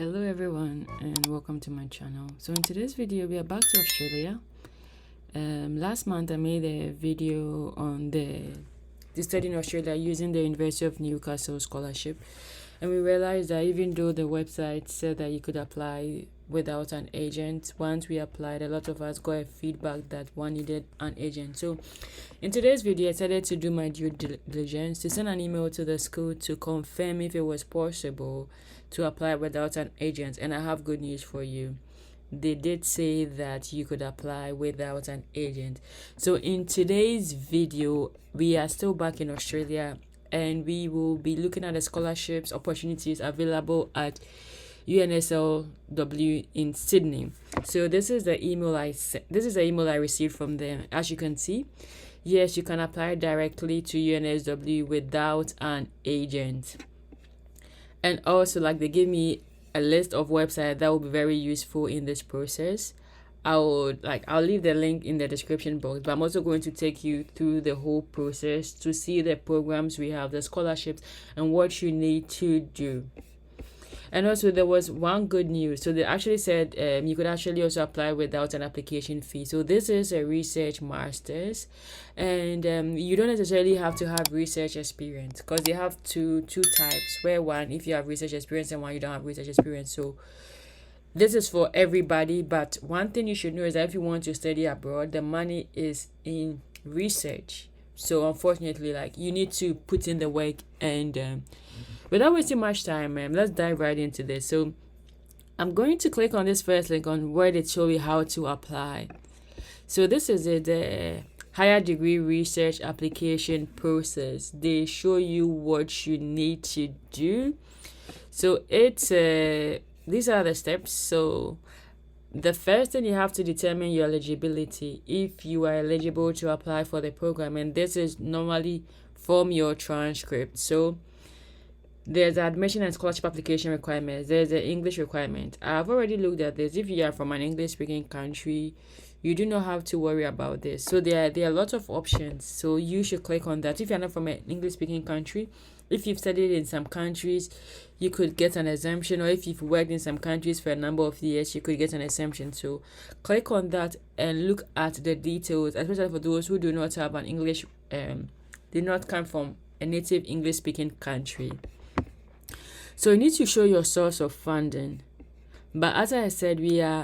Hello everyone and welcome to my channel. So in today's video we are back to Australia. Last month I made a video on the study in Australia using the University of Newcastle scholarship, and we realized that even though the website said that you could apply without an agent, once we applied, a lot of us got a feedback that one needed an agent. So in today's video I decided to do my due diligence to send an email to the school to confirm if it was possible to apply without an agent, and I have good news for you. They did say that you could apply without an agent. So in today's video we are still back in Australia, and we will be looking at the scholarships opportunities available at UNSW in Sydney. So this is the email I received from them. As you can see, yes, you can apply directly to UNSW without an agent. And also, like, they give me a list of websites that will be very useful in this process. I'll leave the link in the description box, but I'm also going to take you through the whole process to see the programs we have, the scholarships, and what you need to do. And also there was one good news. So they actually said you could actually also apply without an application fee. So this is a research master's, and you don't necessarily have to have research experience, because they have two types, where one, if you have research experience, and one, you don't have research experience. So this is for everybody. But one thing you should know is that if you want to study abroad, the money is in research. So unfortunately, like, you need to put in the work. And without wasting much time, let's dive right into this. So I'm going to click on this first link on where they show you how to apply. So this is the higher degree research application process. They show you what you need to do. So it's these are the steps. So the first thing, you have to determine your eligibility, if you are eligible to apply for the program, and this is normally from your transcript. So there's admission and scholarship application requirements. There's the English requirement. I've already looked at this. If you are from an English speaking country, you do not have to worry about this. So there are a lot of options, so you should click on that. If you're not from an English speaking country, if you've studied in some countries, you could get an exemption, or if you've worked in some countries for a number of years, you could get an exemption. So click on that and look at the details, especially for those who do not have an English do not come from a native English speaking country. So you need to show your source of funding. But as I said,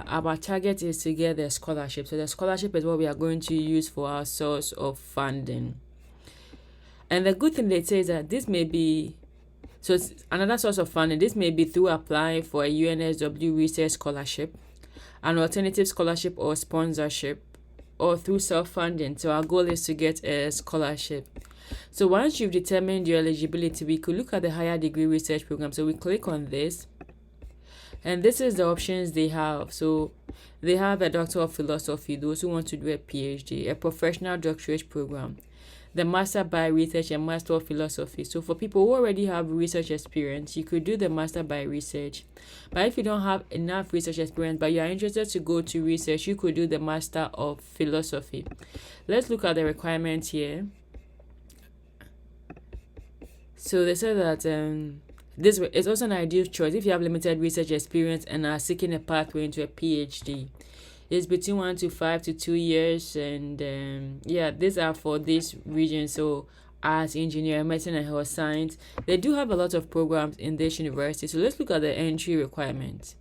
our target is to get the scholarship. So the scholarship is what we are going to use for our source of funding. And the good thing they say is that this may be, so it's another source of funding. This may be through applying for a UNSW research scholarship, an alternative scholarship or sponsorship, or through self-funding. So our goal is to get a scholarship. So once you've determined your eligibility, we could look at the higher degree research program. So we click on this, and this is the options they have. So they have a Doctor of Philosophy, those who want to do a PhD, a professional doctorate program, the Master by Research and Master of Philosophy. So for people who already have research experience, you could do the Master by Research. But if you don't have enough research experience, but you are interested to go to research, you could do the Master of Philosophy. Let's look at the requirements here. So they said that this is also an ideal choice if you have limited research experience and are seeking a pathway into a PhD. It's between 1 to 5 to 2 years, and these are for this region. So arts, engineering, medicine, and health science. They do have a lot of programs in this university. So let's look at the entry requirements.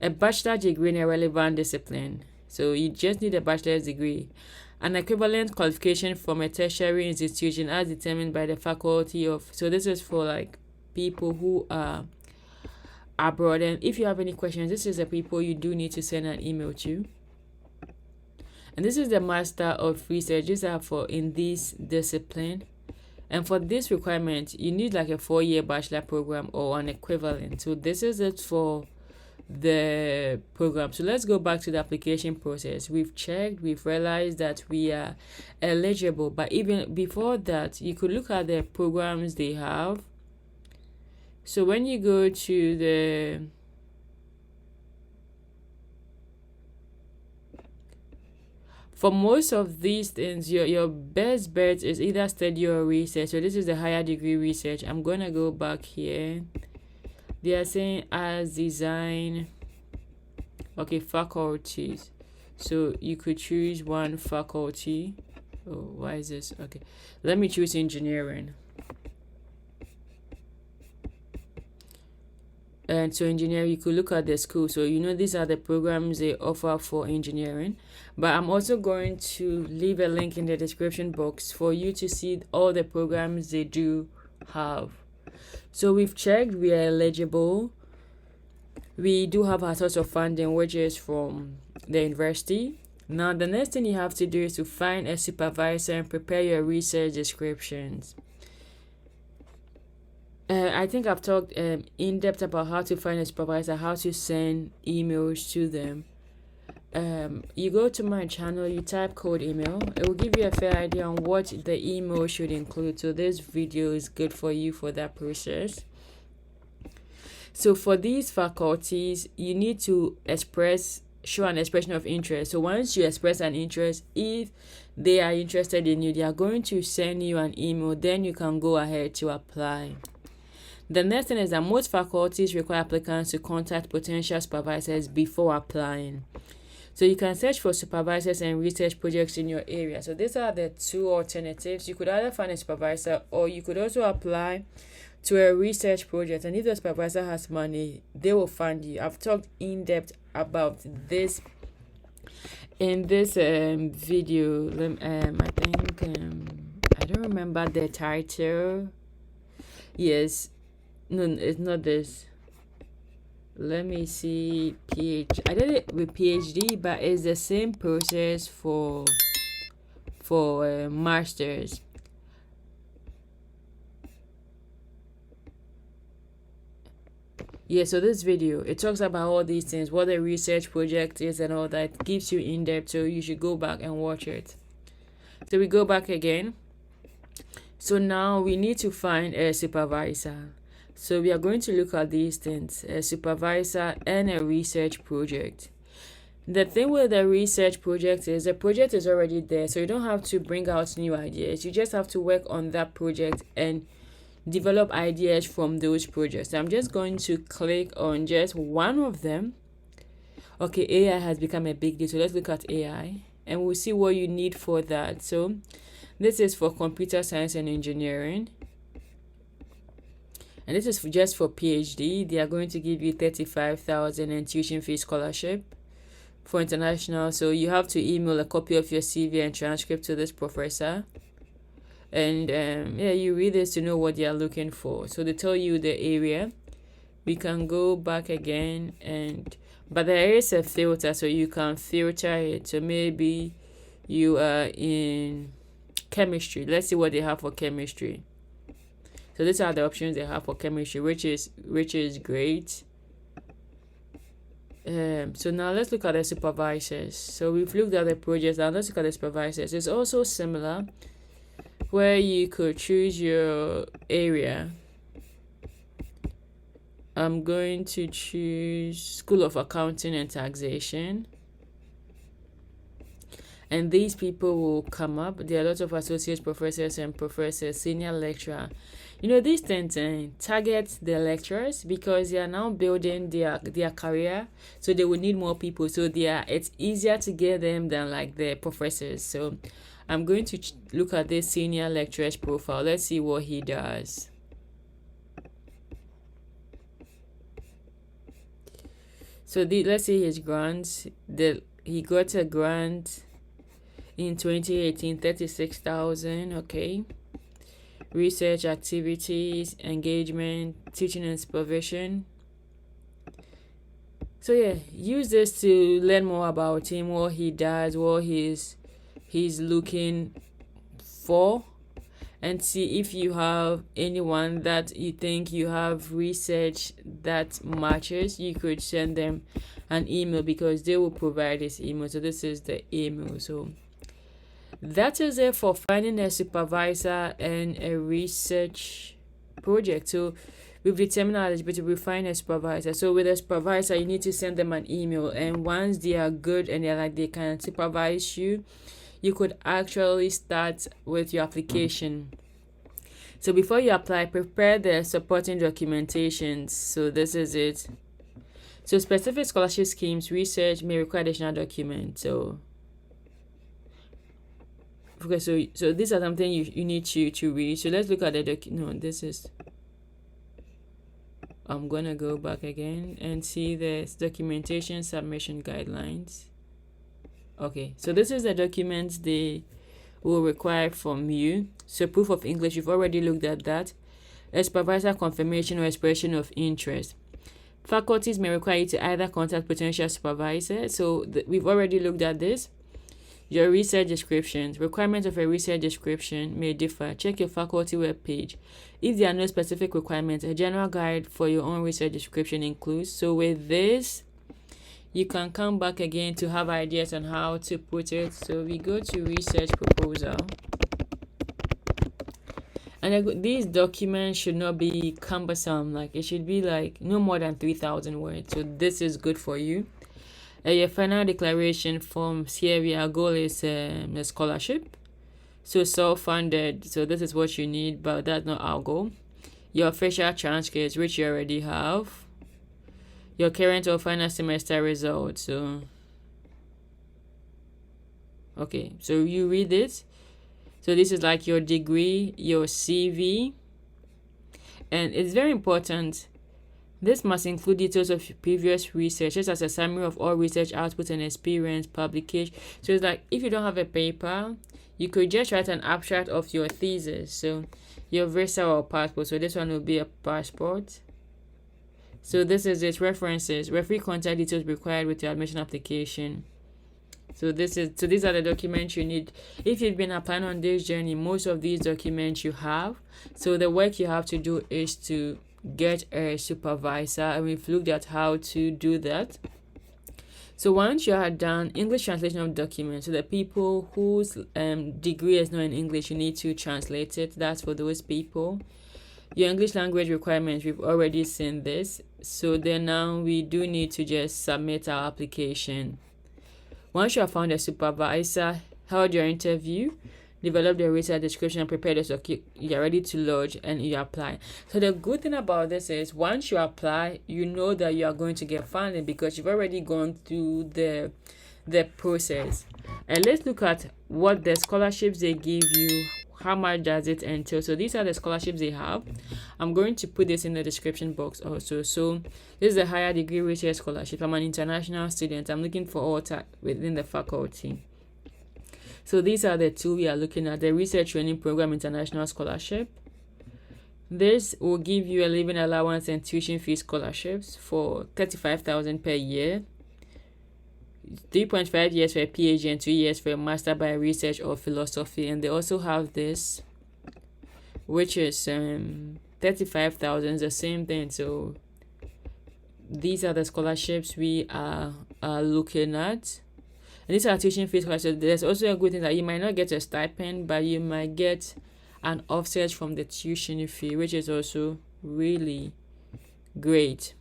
A bachelor's degree in a relevant discipline. So you just need a bachelor's degree. An equivalent qualification from a tertiary institution as determined by the faculty of. So this is for like people who are abroad. And if you have any questions, this is the people you do need to send an email to. And this is the Master of Research. These are for in this discipline. And for this requirement, you need like a 4-year bachelor program or an equivalent. So this is it for the program. So let's go back to the application process. We've checked, we've realized that we are eligible, but even before that, you could look at the programs they have. So when you go to for most of these things, your best bet is either study or research. So this is the higher degree research. I'm gonna go back here. They are saying as design, okay, faculties. So you could choose one faculty. Oh, why is this? Okay, let me choose engineering. And so engineering, you could look at the school. So these are the programs they offer for engineering. But I'm also going to leave a link in the description box for you to see all the programs they do have. So we've checked, we are eligible. We do have our source of funding, which is from the university. Now the next thing you have to do is to find a supervisor and prepare your research descriptions. I think I've talked in depth about how to find a supervisor, how to send emails to them. You go to my channel, you type code email. It will give you a fair idea on what the email should include. So this video is good for you for that process. So for these faculties, you need to show an expression of interest. So once you express an interest, if they are interested in you, they are going to send you an email. Then you can go ahead to apply. The next thing is that most faculties require applicants to contact potential supervisors before applying. So you can search for supervisors and research projects in your area. So these are the two alternatives. You could either find a supervisor, or you could also apply to a research project. And if the supervisor has money, they will fund you. I've talked in depth about this in this video. I think I don't remember the title. Yes. No, it's not this. Let me see. I did it with PhD, but it's the same process for masters. Yeah, so this video, it talks about all these things, what the research project is and all that. It gives you in depth, so you should go back and watch it. So we go back again. So now we need to find a supervisor. So we are going to look at these things, a supervisor and a research project. The thing with the research project is the project is already there, so you don't have to bring out new ideas. You just have to work on that project and develop ideas from those projects. So I'm just going to click on just one of them. Okay, AI has become a big deal, so let's look at AI and we'll see what you need for that. So this is for computer science and engineering. And this is just for PhD. They are going to give you 35,000 and tuition fee scholarship for international. So you have to email a copy of your CV and transcript to this professor. And you read this to know what they are looking for. So they tell you the area. We can go back again, but there is a filter, so you can filter it. So maybe you are in chemistry. Let's see what they have for chemistry. So these are the options they have for chemistry, which is great. So now let's look at the supervisors. So we've looked at the projects. Now let's look at the supervisors. It's also similar, where you could choose your area. I'm going to choose School of Accounting and Taxation. And these people will come up. There are lots of associate professors and professors, senior lecturer. These things target the lecturers because they are now building their career, so they will need more people. So it's easier to get them than like the professors. So I'm going to look at this senior lecturer's profile. Let's see what he does. So let's see his grants. He got a grant in 2018, 36,000. Okay. Research activities, engagement, teaching and supervision. So use this to learn more about him, what he does, what he's looking for, and see if you have anyone that you think you have research that matches. You could send them an email because they will provide this email. So this is the email. So that is it for finding a supervisor and a research project. So we've determined our eligibility, we find a supervisor. So with a supervisor, you need to send them an email, and once they are good and they can supervise you, you could actually start with your application. So before you apply, prepare the supporting documentations. So this is it. So specific scholarship schemes research may require additional documents. So okay, so these are something you need to read. So let's look at the this is, I'm gonna go back again and see the documentation submission guidelines. Okay, so this is the documents they will require from you. So proof of English, you've already looked at that. A supervisor confirmation or expression of interest. Faculties may require you to either contact potential supervisor. So we've already looked at this. Your research descriptions. Requirements of a research description may differ. Check your faculty webpage. If there are no specific requirements, a general guide for your own research description includes. So with this, you can come back again to have ideas on how to put it. So we go to research proposal. And these documents should not be cumbersome. Like it should be like no more than 3,000 words. So this is good for you. Your final declaration forms here, our goal is a scholarship. So self-funded. So this is what you need, but that's not our goal. Your official transcripts, which you already have. Your current or final semester results. So okay, so you read it. So this is like your degree, your CV, and it's very important. This must include details of previous research, just as a summary of all research output and experience, publication. So it's like if you don't have a paper, you could just write an abstract of your thesis. So your visa or passport. So this one will be a passport. So this is its references, referee contact details required with your admission application. So these are the documents you need. If you've been applying on this journey, most of these documents you have. So the work you have to do is to get a supervisor, and we've looked at how to do that. So once you are done, English translation of documents. So the people whose degree is not in English, you need to translate it. That's for those people. Your English language requirements, we've already seen this. So then now we do need to just submit our application. Once you have found a supervisor, held your interview, develop the research description, and prepare the document, you're ready to lodge and you apply. So the good thing about this is once you apply, you know that you are going to get funding because you've already gone through the process. And let's look at what the scholarships they give you. How much does it entail? So these are the scholarships they have. I'm going to put this in the description box also. So this is a higher degree research scholarship. I'm an international student. I'm looking for all within the faculty. So these are the two we are looking at. The research training program international scholarship. This will give you a living allowance and tuition fee scholarships for 35,000 per year. 3.5 years for a PhD and 2 years for a master by research or philosophy. And they also have this, which is 35,000, the same thing. So these are the scholarships we are looking at. And these are tuition fees. So there's also a good thing that you might not get a stipend, but you might get an offset from the tuition fee, which is also really great.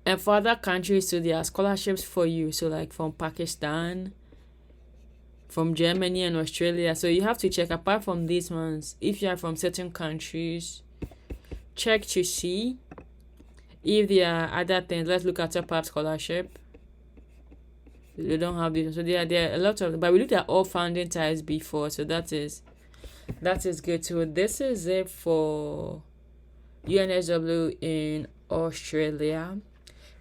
And for other countries, so there are scholarships for you. So like from Pakistan, from Germany and Australia. So you have to check, apart from these ones, if you are from certain countries, check to see if there are other things. Let's look at top-up scholarship. We don't have this. So there are a lot of, but we looked at all funding types before. So that is good. So this is it for UNSW in Australia.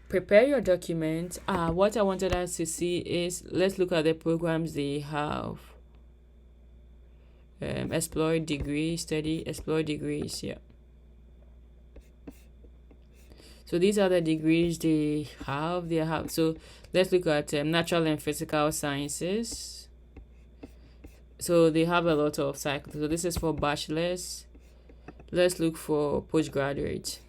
Prepare your documents. What I wanted us to see is, let's look at the programs they have. Explore degree, study, explore degrees, yeah. So these are the degrees they have. So let's look at natural and physical sciences. So they have a lot of cycles. So this is for bachelors. Let's look for postgraduate.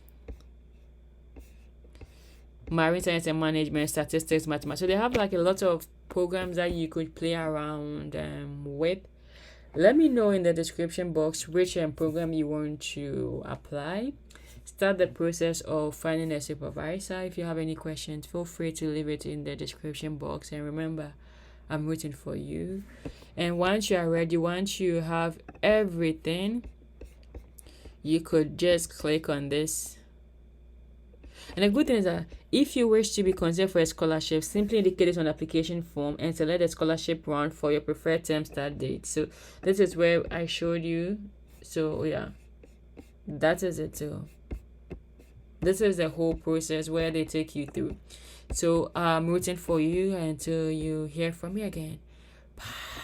Marine science and management, statistics, mathematics. So they have like a lot of programs that you could play around with. Let me know in the description box which program you want to apply. Start the process of finding a supervisor. If you have any questions, feel free to leave it in the description box. And remember, I'm rooting for you. And once you are ready, once you have everything, you could just click on this. And the good thing is that if you wish to be considered for a scholarship, simply indicate this on the application form and select the scholarship run for your preferred term start date. So this is where I showed you. So yeah, that is it too. This is the whole process where they take you through. So I'm rooting for you until you hear from me again. Bye.